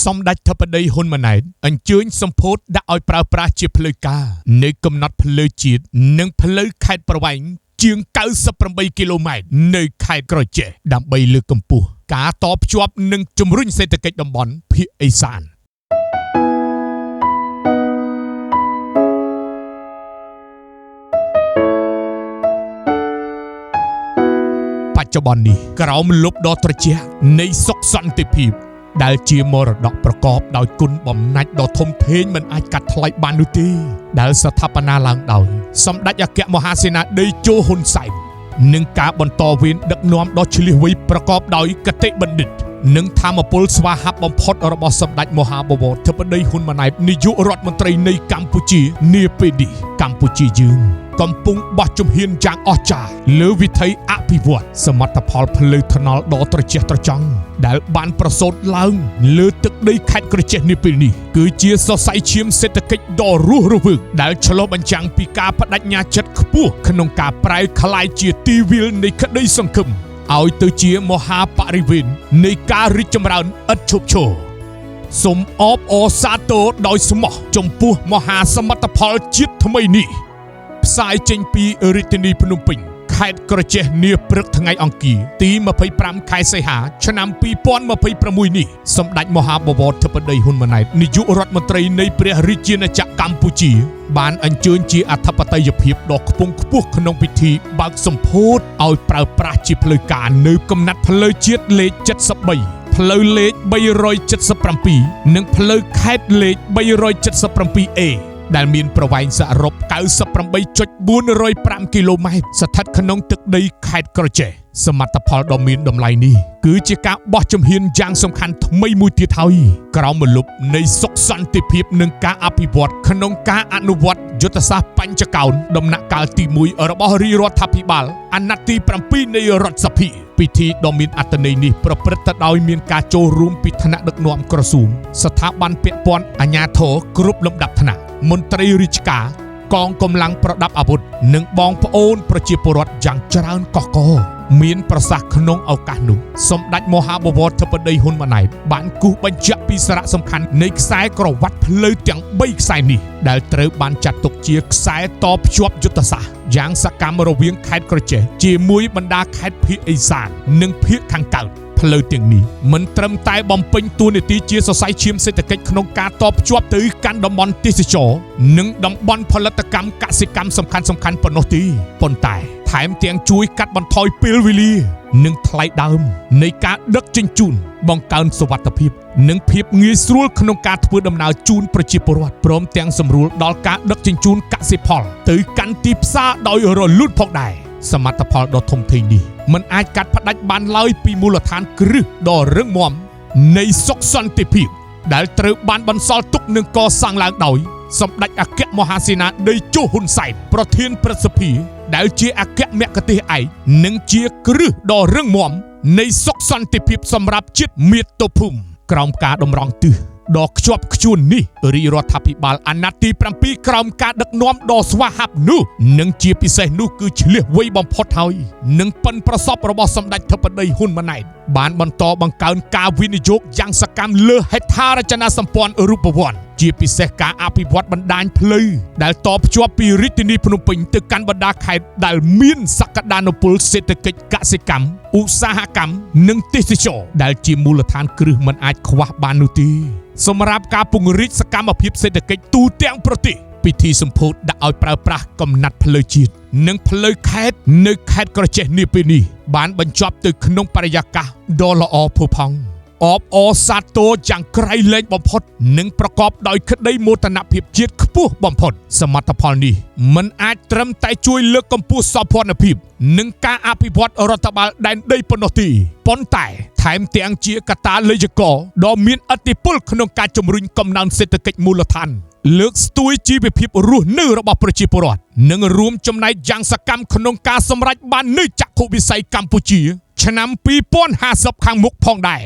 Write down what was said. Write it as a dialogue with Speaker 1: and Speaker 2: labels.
Speaker 1: សម្ដេចធិបតីហ៊ុនម៉ាណែតអញ្ជើញសម្ពោធដាក់ឲ្យប្រើប្រាស់ជាផ្លូវការនៃកំណត់ផ្លូវជាតិនិងផ្លូវខេត្តប្រវែងជាង98គីឡូម៉ែត្រនៅខេត្តក្រចេះដើម្បីលើកកម្ពស់ការតភ្ជាប់និងជំរុញសេដ្ឋកិច្ចតំបន់ភាគឦសានបច្ចុប្បន្ននេះក្រោមលុបដ៏ត្រជាក់នៃសុខសន្តិភាពដែលជាមរតកប្រកបដោយគុណបំណាច់ដ៏ធំធេងមិនអាចកាត់ថ្លៃបាននោះទេដែលស្ថាបនាឡើងដោយសម្ដេចអគ្គមហាសេនាធិជោហ៊ុនសែននិងការបន្តវេនដឹកនាំដ៏ឈ្លាសវៃប្រកបដោយគតិបណ្ឌិតនិងធម៌ពលស្វាហាប់បំផុតរបស់សម្ដេចមហាបវរធិបតីហ៊ុនម៉ាណែតនាយករដ្ឋមន្ត្រីនៃកម្ពុជានាពេលនេះកម្ពុជាយើងកំពុងបោះជំហានយ៉ាងអស្ចារ្យលើវិថីអភិវឌ្ឍសមិទ្ធផលផ្លូវថ្នល់ដ៏ត្រចះត្រចង់ដែលបានប្រសូតឡើងលើទឹកដីខេត្តក្រចេះនាពេលនេះគឺជាសរសៃឈាមសេដ្ឋកិច្ចដ៏រស់រវើកដែលឆ្លុះបញ្ចាំងពីការបដិញ្ញាចិត្តខ្ពស់ក្នុងការប្រែក្លាយជាទីវាលនៃក្តីសង្ឃឹមឲ្យទៅជាមហាបរិវេណនៃការរីកចម្រើនឥតឈប់ឈរសូមអបអរសាទរដោយស្មោះចំពោះមហាសមិទ្ធផលជាតិថ្មីនេះផ្សាយចេញពីរាជធានីភ្នំពេញខេត្តក្រចេះនាព្រឹកថ្ងៃអង្គារទី25ខែសីហាឆ្នាំ2026នេះសម្ដេចមហាបវរធិបតីហ៊ុនម៉ាណែតនាយករដ្ឋមន្ត្រីនៃព្រះរាជាណាចក្រកម្ពុជាបានអញ្ជើញជាអធិបតេយ្យភាពដ៏ខ្ពង់ខ្ពស់ក្នុងពិធីបើកសម្ពោធឲ្យប្រើប្រាស់ជាផ្លូវការនៅកំណាត់ផ្លូវជាតិលេខ73ផ្លូវលេខ377និងផ្លូវខេត្តលេខ 377Aដែលមានប្រវែងសរុប 98.405 គីឡូម៉ែត្រស្ថិតក្នុងទឹកដីខេត្តក្រចេះសមិទ្ធផលដ៏មានតម្លៃនេះគឺជាការបោះជំហានយ៉ាងសំខាន់ថ្មីមួយទៀតហើយក្រោមម្លប់នៃសុខសន្តិភាពនិងការអភិវឌ្ឍក្នុងការអនុវត្តយុទ្ធសាស្ត្របញ្ចកោណដំណាក់កាលទី1របស់រាជរដ្ឋាភិបាលអាណត្តិទី7នៃរដ្ឋសភាពិធីដ៏មានអត្ថន័យនេះប្រព្រឹត្តទៅដោយមានការចូលរួមពីថ្នាក់ដឹកនាំក្រសួងស្ថាប័នពាក់ព័ន្ធអាជ្ញាធរគ្រប់លំដាប់ថ្នាក់មន្ត្រីរាជការកងកម្លាំងប្រដាប់អាវុធនិងបងប្អូនប្រជាពលរដ្ឋយ៉ាងច្រើនកកកមានប្រសាសន៍ក្នុងឱកាសនោះសម្ដេចមហាបវរធិបតីហ៊ុនម៉ាណែតបានគូសបញ្ជាក់ពីសារៈសំខាន់នៃខ្សែក្រវ៉ាត់ផ្លូវទាំង3ខ្សែនេះដែលត្រូវបានចាត់ទុកជាខ្សែតភ្ជាប់យុទ្ធសាស្ត្រយ៉ាងសកម្មរវាងខេត្តក្រចេះជាមួយបណ្ដាខេត្តភាគឦសាននិងភាគខាងកើតផ្លូវទាំងនេះមិនត្រឹមតែបំពេញតួនាទីជាសរសៃឈាមសេដ្ឋកិច្ចក្នុងការតភ្ជាប់ទៅកាន់តំបន់ទេសចរនិងតំបន់ផលិតកម្មកសិកម្មសំខាន់ៗប៉ុណ្ណោះទេប៉ុន្តែថែមទាំងជួយកាត់បន្ថយពេលវេលានិងថ្លៃដើមនៃការដឹកជញ្ជូនបង្កើនសុវត្ថិភាពនិងភាពងាយស្រួលក្នុងការធ្វើដំណើរជូនប្រជាពលរដ្ឋព្រមទាំងសម្រួលដល់ការដឹកជញ្ជូនកសិផលទៅកាន់ទីផ្សារដោយរលូនផងដែរសមិទ្ធផលដ៏ធំធេងនេះមិនអាចកាត់ផ្ដាច់បានឡើយពីមូលដ្ឋានគ្រឹះដ៏រឹងមាំនៃសុខសន្តិភាពដែលត្រូវបានបន្សល់ទុកនិងកសាងឡើងដោយសម្ដេចអគ្គមហាសេនាធិជោហ៊ុនសែនប្រធានព្រឹទ្ធសភាដែលជាអគ្គមគ្គុទ្ទេសក៍ឯកនិងជាគ្រឹះដ៏រឹងមាំនៃសុខសន្តិភាពសម្រាប់ជាតិមាតុភូមិក្រោមការតម្រង់ទិសដ៏ខ្ជាប់ខ្ជួននេះរាជរដ្ឋាភិបាលអាណត្តិទី7ក្រោមការដឹកនាំដ៏ស្វាហាប់នោះនិងជាពិសេសនោះគឺឆ្លៀសវៃបំផុតហើយនិងប៉ិនប្រសពរបស់សម្ដេចធិបតីហ៊ុនម៉ាណែតបានបន្តបង្កើនការវិនិយោគយ៉ាងសកម្មលើហេដ្ឋារចនាសម្ព័ន្ធរូបវន្តជាពិសេសការអភិវឌ្ឍបណ្ដាញផ្លូវដែលតភ្ជាប់ពីរាជធានីភ្នំពេញទៅកាន់បណ្ដាខេត្តដែលមានសក្តានុពលសេដ្ឋកិច្ចកសិកម្មឧស្សាហកម្មនិងទេសចរណ៍ដែលជាមូលដ្ឋានគ្រឹះមិនអាចខ្វះបាននោះទេសម្រាប់ការពង្រីកសកម្មភាពសេដ្ឋកិច្ចទូទាំងប្រទេសពិធីសម្ពោធដាក់ឲ្យប្រើប្រាស់កំណាត់ផ្លូវជាតិនិងផ្លូវខេត្តនៅខេត្តក្រចេះនាពេលនេះបានបញ្ចប់ទៅក្នុងបរិយាកាសដ៏ល្អផូរផង់អបអរសាទរយ៉ាងក្រៃលែងបំផុតនិងប្រកបដោយក្តីមោទនភាពជាតិខ្ពស់បំផុតសមិទ្ធផលនេះមិនអាចត្រឹមតែជួយលើកកម្ពស់សោភ័ណភាពនិងការអភិវឌ្ឍរដ្ឋបាលដែនដីប៉ុណ្ណោះទេប៉ុន្តែថែមទាំងជាកត្តាលេខករដ៏មានឥទ្ធិពលក្នុងការជំរុញកំណើនសេដ្ឋកិច្ចមូលដ្ឋានលើកស្ទួយជីវភាពរស់នៅរបស់ប្រជាពលរដ្ឋនិងរួមចំណែកយ៉ាងសកម្មក្នុងការសម្រេចបាននូវចក្ខុវិស័យកម្ពុជាឆ្នាំ2050ខាងមុខផងដែរ